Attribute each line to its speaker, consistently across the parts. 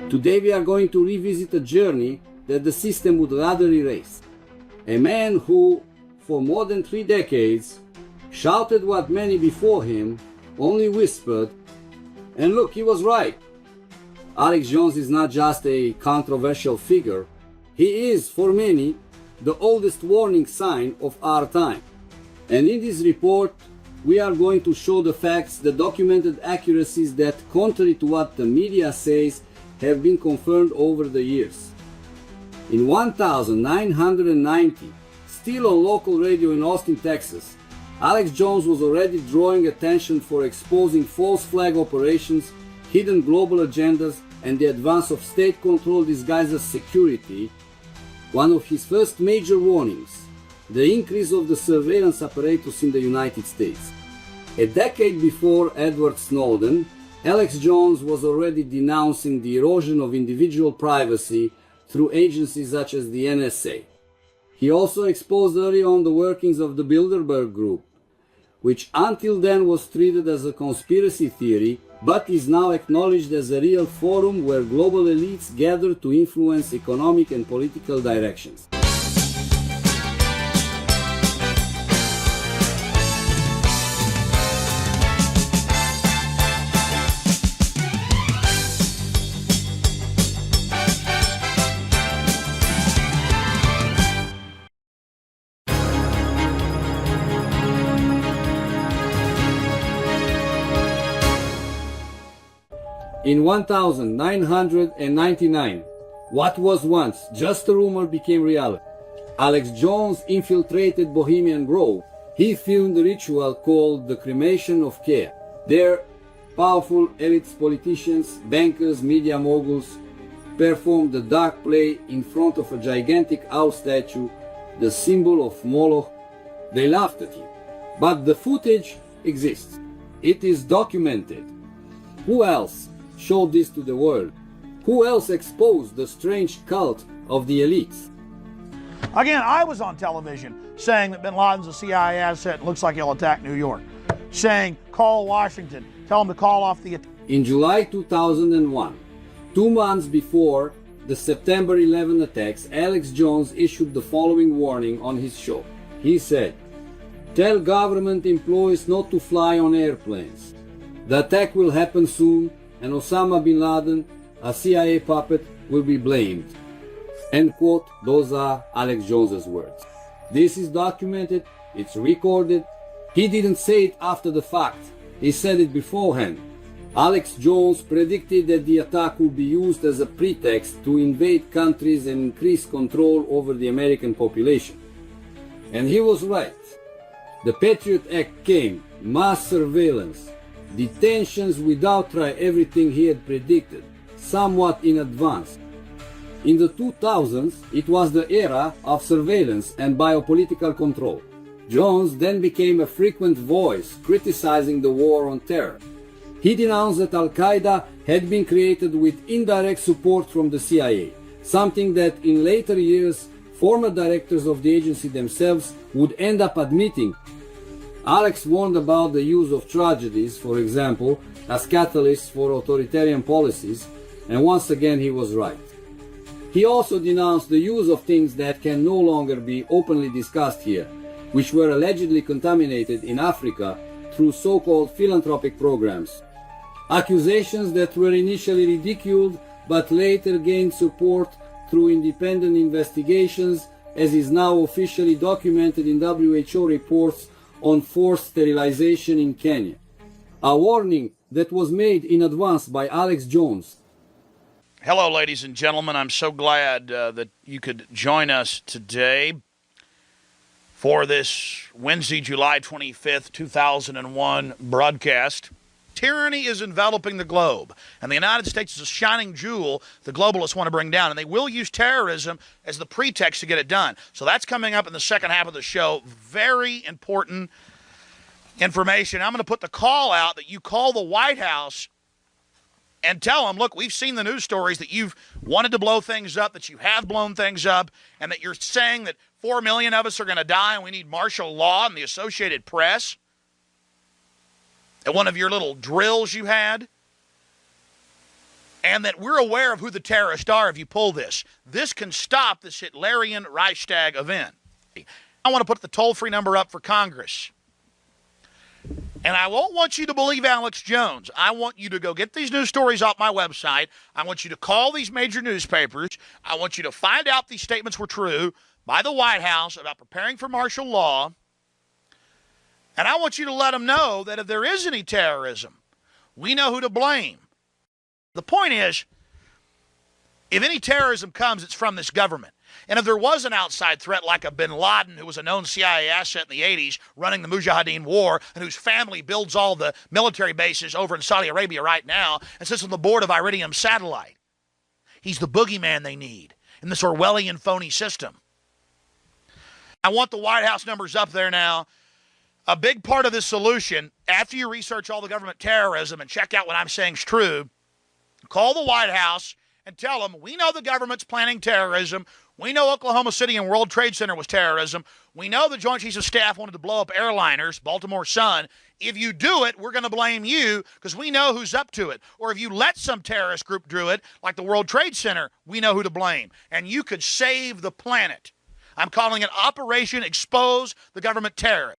Speaker 1: Today we are going to revisit a journey that the system would rather erase. A man who, for more than 3 decades, shouted what many before him only whispered, and look, he was right. Alex Jones is not just a controversial figure, he is, for many, the oldest warning sign of our time. And in this report, we are going to show the facts, the documented accuracies that, contrary to what the media says, have been confirmed over the years. In 1990, still on local radio in Austin, Texas, Alex Jones was already drawing attention for exposing false flag operations, hidden global agendas, and the advance of state control disguised as security. One of his first major warnings, the increase of the surveillance apparatus in the United States. A decade before Edward Snowden, Alex Jones was already denouncing the erosion of individual privacy through agencies such as the NSA. He also exposed early on the workings of the Bilderberg Group, which until then was treated as a conspiracy theory, but is now acknowledged as a real forum where global elites gather to influence economic and political directions. In 1999, what was once just a rumor became reality. Alex Jones infiltrated Bohemian Grove. He filmed the ritual called the cremation of care. There, powerful elites, politicians, bankers, media moguls performed the dark play in front of a gigantic owl statue, the symbol of Moloch. They laughed at him. But the footage exists. It is documented. Who else showed this to the world? Who else exposed the strange cult of the elites?
Speaker 2: Again, I was on television saying that bin Laden's a CIA asset and looks like he'll attack New York. Saying, call Washington, tell him to call off the attack.
Speaker 1: In July 2001, 2 months before the September 11 attacks, Alex Jones issued the following warning on his show. He said, "Tell government employees not to fly on airplanes. The attack will happen soon, and Osama bin Laden, a CIA puppet, will be blamed." End quote. Those are Alex Jones's words. This is documented, it's recorded. He didn't say it after the fact, he said it beforehand. Alex Jones predicted that the attack would be used as a pretext to invade countries and increase control over the American population. And he was right. The Patriot Act came, mass surveillance, detentions without trial, everything he had predicted, somewhat in advance. In the 2000s, it was the era of surveillance and biopolitical control. Jones then became a frequent voice criticizing the war on terror. He denounced that Al-Qaeda had been created with indirect support from the CIA, something that in later years former directors of the agency themselves would end up admitting. Alex warned about the use of tragedies, for example, as catalysts for authoritarian policies, and once again he was right. He also denounced the use of things that can no longer be openly discussed here, which were allegedly contaminated in Africa through so-called philanthropic programs. Accusations that were initially ridiculed but later gained support through independent investigations, as is now officially documented in WHO reports on forced sterilization in Kenya. A warning that was made in advance by Alex Jones.
Speaker 2: Hello, ladies and gentlemen. I'm so glad that you could join us today for this Wednesday, July 25th, 2001 broadcast. Tyranny is enveloping the globe, and the United States is a shining jewel the globalists want to bring down, and they will use terrorism as the pretext to get it done. So that's coming up in the second half of the show. Very important information. I'm going to put the call out that you call the White House and tell them, look, we've seen the news stories that you've wanted to blow things up, that you have blown things up, and that you're saying that 4 million of us are going to die and we need martial law and the Associated Press. At one of your little drills you had. and that we're aware of who the terrorists are if you pull this. This can stop this Hitlerian Reichstag event. I want to put the toll-free number up for Congress. And I won't want you to believe Alex Jones. I want you to go get these news stories off my website. I want you to call these major newspapers. I want you to find out these statements were true by the White House about preparing for martial law. And I want you to let them know that if there is any terrorism, we know who to blame. The point is, if any terrorism comes, it's from this government. And if there was an outside threat like a bin Laden, who was a known CIA asset in the 80s, running the Mujahideen war, and whose family builds all the military bases over in Saudi Arabia right now, and sits on the board of Iridium Satellite. He's the boogeyman they need in this Orwellian phony system. I want the White House numbers up there now. A big part of this solution, after you research all the government terrorism and check out what I'm saying is true, call the White House and tell them, we know the government's planning terrorism. We know Oklahoma City and World Trade Center was terrorism. We know the Joint Chiefs of Staff wanted to blow up airliners, Baltimore Sun. If you do it, we're going to blame you because we know who's up to it. Or if you let some terrorist group do it, like the World Trade Center, we know who to blame. And you could save the planet. I'm calling it Operation Expose the Government Terrorist.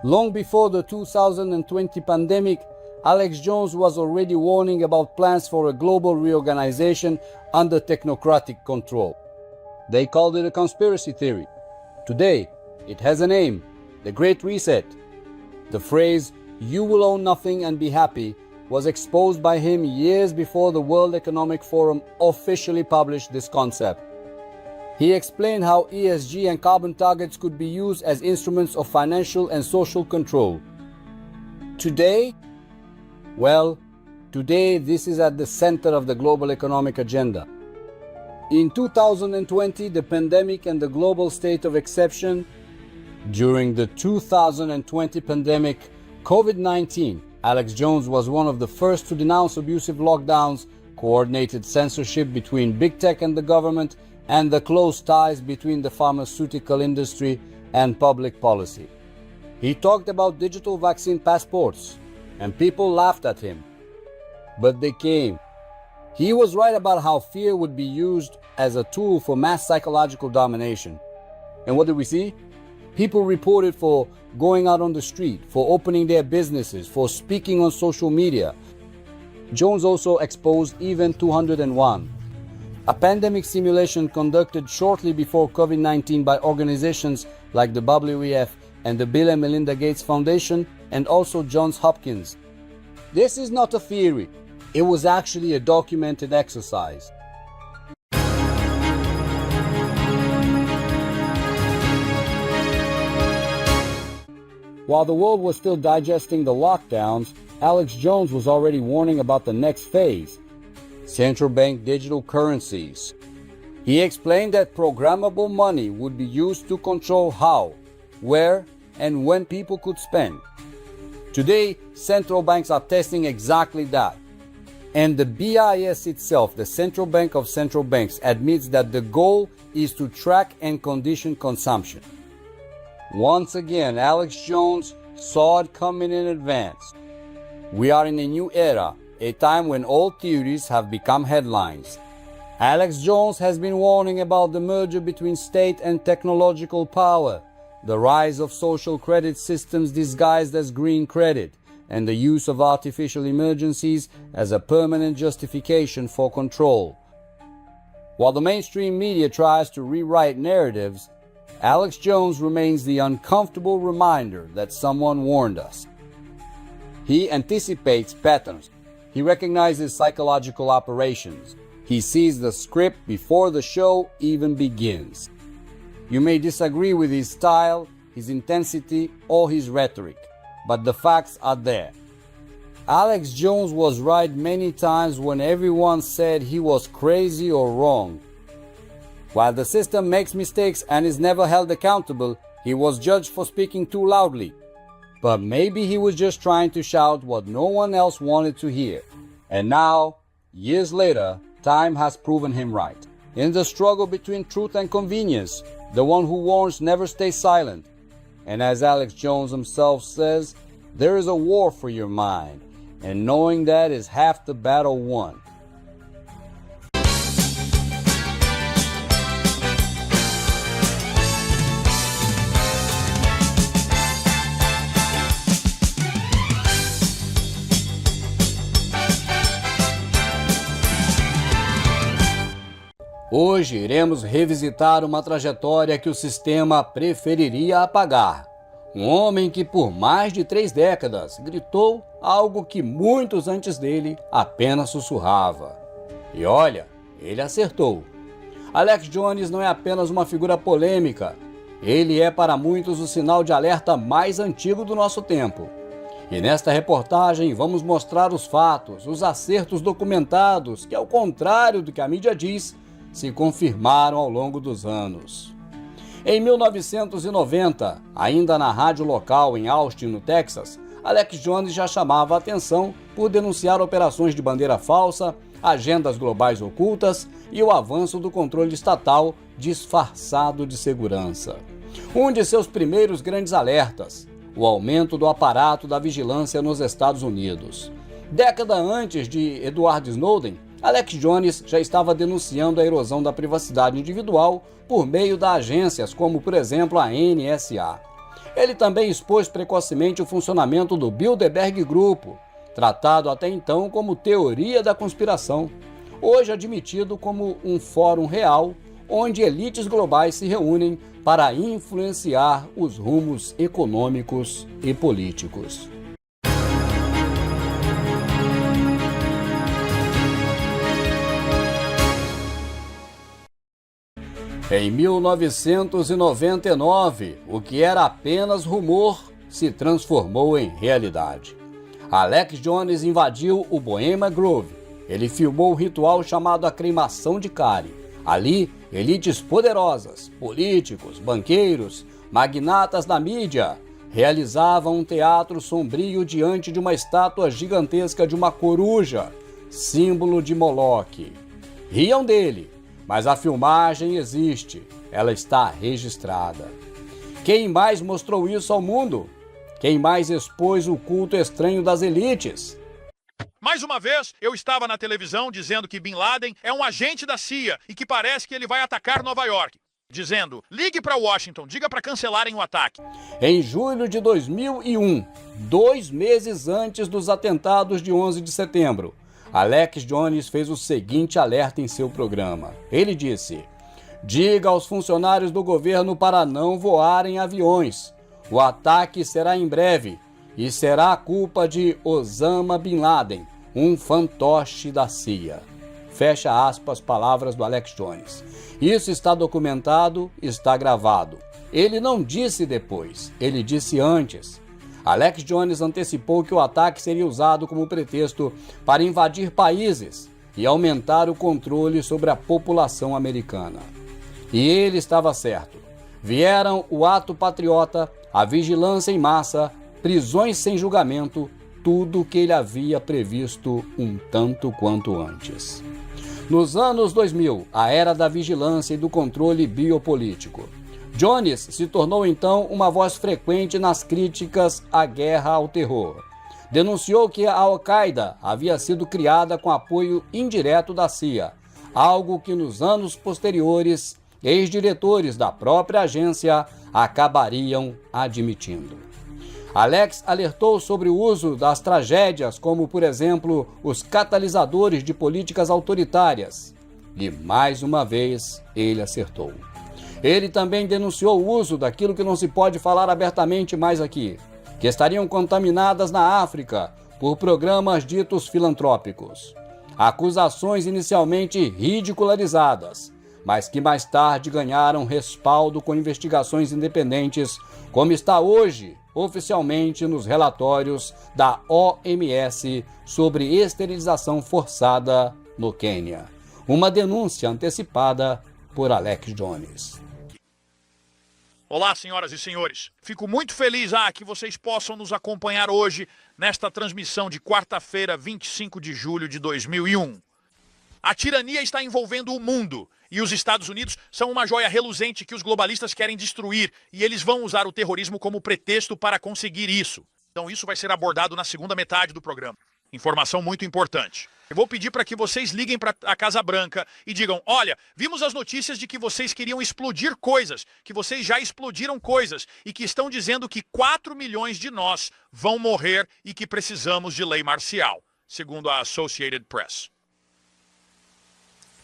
Speaker 1: Long before the 2020 pandemic, Alex Jones was already warning about plans for a global reorganization under technocratic control. They called it a conspiracy theory. Today, it has a name, the Great Reset. The phrase, "you will own nothing and be happy," was exposed by him years before the World Economic Forum officially published this concept. He explained how ESG and carbon targets could be used as instruments of financial and social control. Today, today this is at the center of the global economic agenda. In 2020, the pandemic and the global state of exception. During the 2020 pandemic, COVID-19, Alex Jones was one of the first to denounce abusive lockdowns, coordinated censorship between big tech and the government, and the close ties between the pharmaceutical industry and public policy. He talked about digital vaccine passports, and people laughed at him. But they came. He was right about how fear would be used as a tool for mass psychological domination. And what did we see? People reported for going out on the street, for opening their businesses, for speaking on social media. Jones also exposed Event 201, a pandemic simulation conducted shortly before COVID-19 by organizations like the WEF and the Bill and Melinda Gates Foundation, and also Johns Hopkins. This is not a theory. It was actually a documented exercise. While the world was still digesting the lockdowns, Alex Jones was already warning about the next phase: central bank digital currencies. He explained that programmable money would be used to control how, where, and when people could spend. Today, central banks are testing exactly that. And the BIS itself, the Central Bank of Central Banks, admits that the goal is to track and condition consumption. Once again, Alex Jones saw it coming in advance. We are in a new era, a time when old theories have become headlines. Alex Jones has been warning about the merger between state and technological power, the rise of social credit systems disguised as green credit, and the use of artificial emergencies as a permanent justification for control. While the mainstream media tries to rewrite narratives, Alex Jones remains the uncomfortable reminder that someone warned us. He anticipates patterns. He recognizes psychological operations. He sees the script before the show even begins. You may disagree with his style, his intensity, or his rhetoric, but the facts are there. Alex Jones was right many times when everyone said he was crazy or wrong. While the system makes mistakes and is never held accountable, he was judged for speaking too loudly. But maybe he was just trying to shout what no one else wanted to hear. And now, years later, time has proven him right. In the struggle between truth and convenience, the one who warns never stays silent. And as Alex Jones himself says, there is a war for your mind, and knowing that is half the battle won. Hoje iremos revisitar uma trajetória que o sistema preferiria apagar. Um homem que por mais de 3 décadas gritou algo que muitos antes dele apenas sussurrava. E olha, ele acertou. Alex Jones não é apenas uma figura polêmica, ele é para muitos o sinal de alerta mais antigo do nosso tempo. E nesta reportagem vamos mostrar os fatos, os acertos documentados que, ao contrário do que a mídia diz, se confirmaram ao longo dos anos. Em 1990, ainda na rádio local em Austin, no Texas, Alex Jones já chamava a atenção por denunciar operações de bandeira falsa, agendas globais ocultas e o avanço do controle estatal disfarçado de segurança. Um de seus primeiros grandes alertas, o aumento do aparato da vigilância nos Estados Unidos. Década antes de Edward Snowden, Alex Jones já estava denunciando a erosão da privacidade individual por meio de agências como, por exemplo, a NSA. Ele também expôs precocemente o funcionamento do Bilderberg Grupo, tratado até então como teoria da conspiração, hoje admitido como um fórum real onde elites globais se reúnem para influenciar os rumos econômicos e políticos. Em 1999, o que era apenas rumor se transformou em realidade. Alex Jones invadiu o Bohemian Grove. Ele filmou o ritual chamado a cremação de Cary. Ali, elites poderosas, políticos, banqueiros, magnatas da mídia, realizavam um teatro sombrio diante de uma estátua gigantesca de uma coruja, símbolo de Moloque. Riam dele, mas a filmagem existe, ela está registrada. Quem mais mostrou isso ao mundo? Quem mais expôs o culto estranho das elites?
Speaker 2: Mais uma vez, eu estava na televisão dizendo que Bin Laden é um agente da CIA e que parece que ele vai atacar Nova York. Dizendo, ligue para Washington, diga para cancelarem o ataque.
Speaker 1: Em julho de 2001, 2 meses antes dos atentados de 11 de setembro, Alex Jones fez o seguinte alerta em seu programa. Ele disse: diga aos funcionários do governo para não voarem aviões. O ataque será em breve e será a culpa de Osama Bin Laden, um fantoche da CIA. Fecha aspas, palavras do Alex Jones. Isso está documentado, está gravado. Ele não disse depois, ele disse antes. Alex Jones antecipou que o ataque seria usado como pretexto para invadir países e aumentar o controle sobre a população americana. E ele estava certo. Vieram o ato patriota, a vigilância em massa, prisões sem julgamento, tudo o que ele havia previsto um tanto quanto antes. Nos anos 2000, a era da vigilância e do controle biopolítico. Jones se tornou então uma voz frequente nas críticas à guerra ao terror. Denunciou que a Al-Qaeda havia sido criada com apoio indireto da CIA, algo que nos anos posteriores, ex-diretores da própria agência acabariam admitindo. Alex alertou sobre o uso das tragédias como, por exemplo, os catalisadores de políticas autoritárias. E, mais uma vez, ele acertou. Ele também denunciou o uso daquilo que não se pode falar abertamente mais aqui, que estariam contaminadas na África por programas ditos filantrópicos. Acusações inicialmente ridicularizadas, mas que mais tarde ganharam respaldo com investigações independentes, como está hoje, oficialmente, nos relatórios da OMS sobre esterilização forçada no Quênia. Uma denúncia antecipada por Alex Jones.
Speaker 2: Olá, senhoras e senhores. Fico muito feliz que vocês possam nos acompanhar hoje nesta transmissão de quarta-feira, 25 de julho de 2001. A tirania está envolvendo o mundo e os Estados Unidos são uma joia reluzente que os globalistas querem destruir e eles vão usar o terrorismo como pretexto para conseguir isso. Então isso vai ser abordado na segunda metade do programa. Informação muito importante. Eu vou pedir para que vocês liguem para a Casa Branca e digam, olha, vimos as notícias de que vocês queriam explodir coisas, que vocês já explodiram coisas e que estão dizendo que 4 milhões de nós vão morrer e que precisamos de lei marcial, segundo a Associated Press.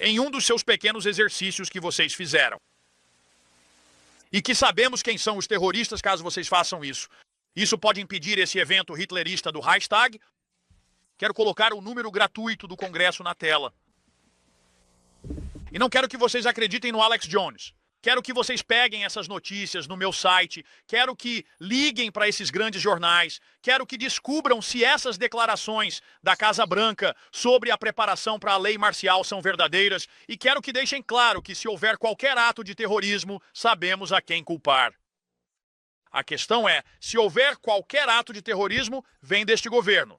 Speaker 2: Em um dos seus pequenos exercícios que vocês fizeram. E que sabemos quem são os terroristas caso vocês façam isso. Isso pode impedir esse evento hitlerista do Reichstag. Quero colocar o número gratuito do Congresso na tela. E não quero que vocês acreditem no Alex Jones. Quero que vocês peguem essas notícias no meu site. Quero que liguem para esses grandes jornais. Quero que descubram se essas declarações da Casa Branca sobre a preparação para a lei marcial são verdadeiras. E quero que deixem claro que se houver qualquer ato de terrorismo, sabemos a quem culpar. A questão é, se houver qualquer ato de terrorismo, vem deste governo.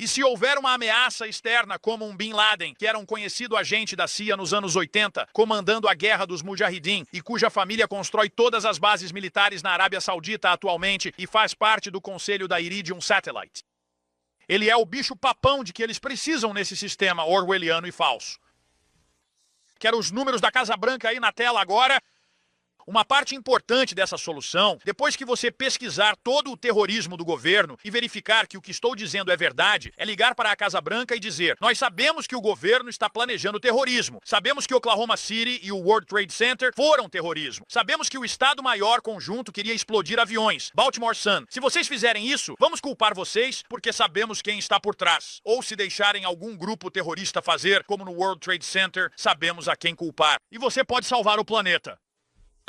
Speaker 2: E se houver uma ameaça externa, como um Bin Laden, que era um conhecido agente da CIA nos anos 80, comandando a guerra dos Mujahideen e cuja família constrói todas as bases militares na Arábia Saudita atualmente e faz parte do conselho da Iridium Satellite. Ele é o bicho papão de que eles precisam nesse sistema orwelliano e falso. Quero os números da Casa Branca aí na tela agora. Uma parte importante dessa solução, depois que você pesquisar todo o terrorismo do governo e verificar que o que estou dizendo é verdade, é ligar para a Casa Branca e dizer, nós sabemos que o governo está planejando terrorismo, sabemos que Oklahoma City e o World Trade Center foram terrorismo, sabemos que o Estado-Maior conjunto queria explodir aviões, Baltimore Sun. Se vocês fizerem isso, vamos culpar vocês porque sabemos quem está por trás. Ou se deixarem algum grupo terrorista fazer, como no World Trade Center, sabemos a quem culpar. E você pode salvar o planeta.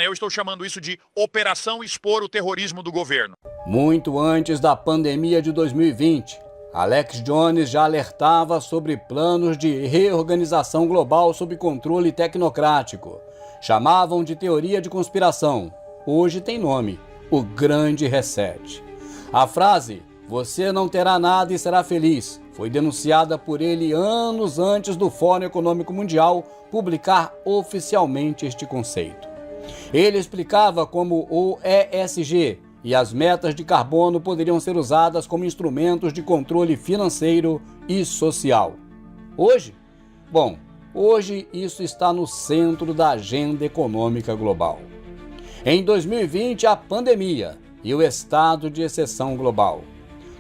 Speaker 2: Eu estou chamando isso de Operação Expor o Terrorismo do Governo.
Speaker 1: Muito antes da pandemia de 2020, Alex Jones já alertava sobre planos de reorganização global sob controle tecnocrático. Chamavam de teoria de conspiração. Hoje tem nome, o Grande Reset. A frase, você não terá nada e será feliz, foi denunciada por ele anos antes do Fórum Econômico Mundial publicar oficialmente este conceito. Ele explicava como o ESG e as metas de carbono poderiam ser usadas como instrumentos de controle financeiro e social. Hoje? Bom, hoje isso está no centro da agenda econômica global. Em 2020, a pandemia e o estado de exceção global.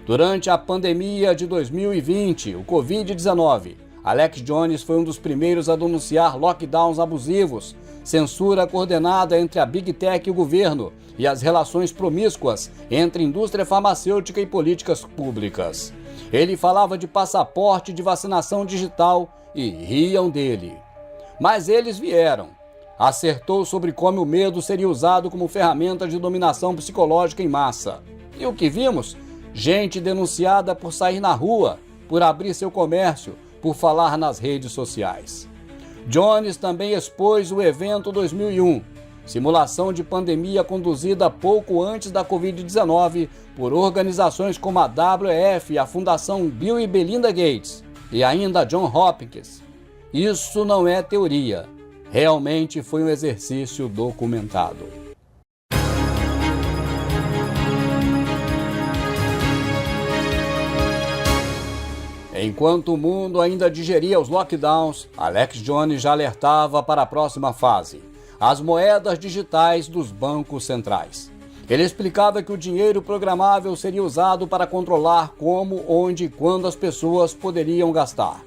Speaker 1: Durante a pandemia de 2020, o Covid-19, Alex Jones foi um dos primeiros a denunciar lockdowns abusivos, censura coordenada entre a Big Tech e o governo e as relações promíscuas entre indústria farmacêutica e políticas públicas. Ele falava de passaporte de vacinação digital e riam dele. Mas eles vieram. Acertou sobre como o medo seria usado como ferramenta de dominação psicológica em massa. E o que vimos? Gente denunciada por sair na rua, por abrir seu comércio, por falar nas redes sociais. Jhones também expôs o evento 2001, simulação de pandemia conduzida pouco antes da Covid-19 por organizações como a WEF e a Fundação Bill e Melinda Gates, e ainda John Hopkins. Isso não é teoria, realmente foi um exercício documentado. Enquanto o mundo ainda digeria os lockdowns, Alex Jones já alertava para a próxima fase, as moedas digitais dos bancos centrais. Ele explicava que o dinheiro programável seria usado para controlar como, onde e quando as pessoas poderiam gastar.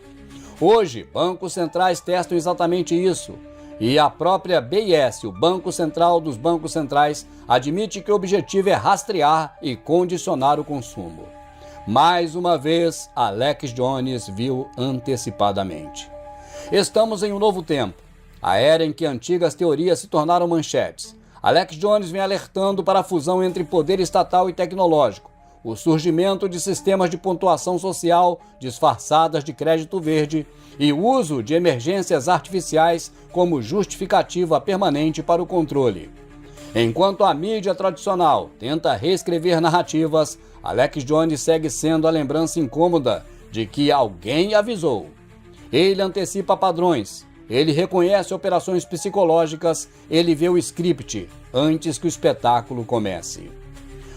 Speaker 1: Hoje, bancos centrais testam exatamente isso, e a própria BIS, o Banco Central dos Bancos Centrais, admite que o objetivo é rastrear e condicionar o consumo. Mais uma vez, Alex Jones viu antecipadamente. Estamos em um novo tempo, a era em que antigas teorias se tornaram manchetes. Alex Jones vem alertando para a fusão entre poder estatal e tecnológico, o surgimento de sistemas de pontuação social disfarçadas de crédito verde e o uso de emergências artificiais como justificativa permanente para o controle. Enquanto a mídia tradicional tenta reescrever narrativas, Alex Jones segue sendo a lembrança incômoda de que alguém avisou. Ele antecipa padrões, ele reconhece operações psicológicas, ele vê o script antes que o espetáculo comece.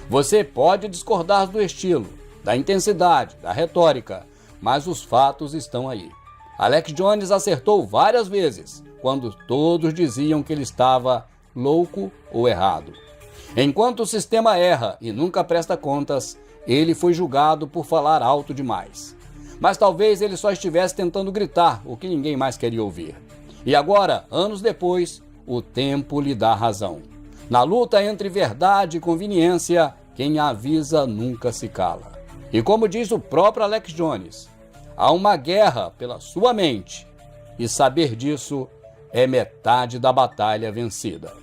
Speaker 1: Você pode discordar do estilo, da intensidade, da retórica, mas os fatos estão aí. Alex Jhones acertou várias vezes, quando todos diziam que ele estava louco ou errado. Enquanto o sistema erra e nunca presta contas, ele foi julgado por falar alto demais. Mas talvez ele só estivesse tentando gritar o que ninguém mais queria ouvir. E agora, anos depois, o tempo lhe dá razão. Na luta entre verdade e conveniência, quem avisa nunca se cala. E como diz o próprio Alex Jhones, há uma guerra pela sua mente, e saber disso é metade da batalha vencida.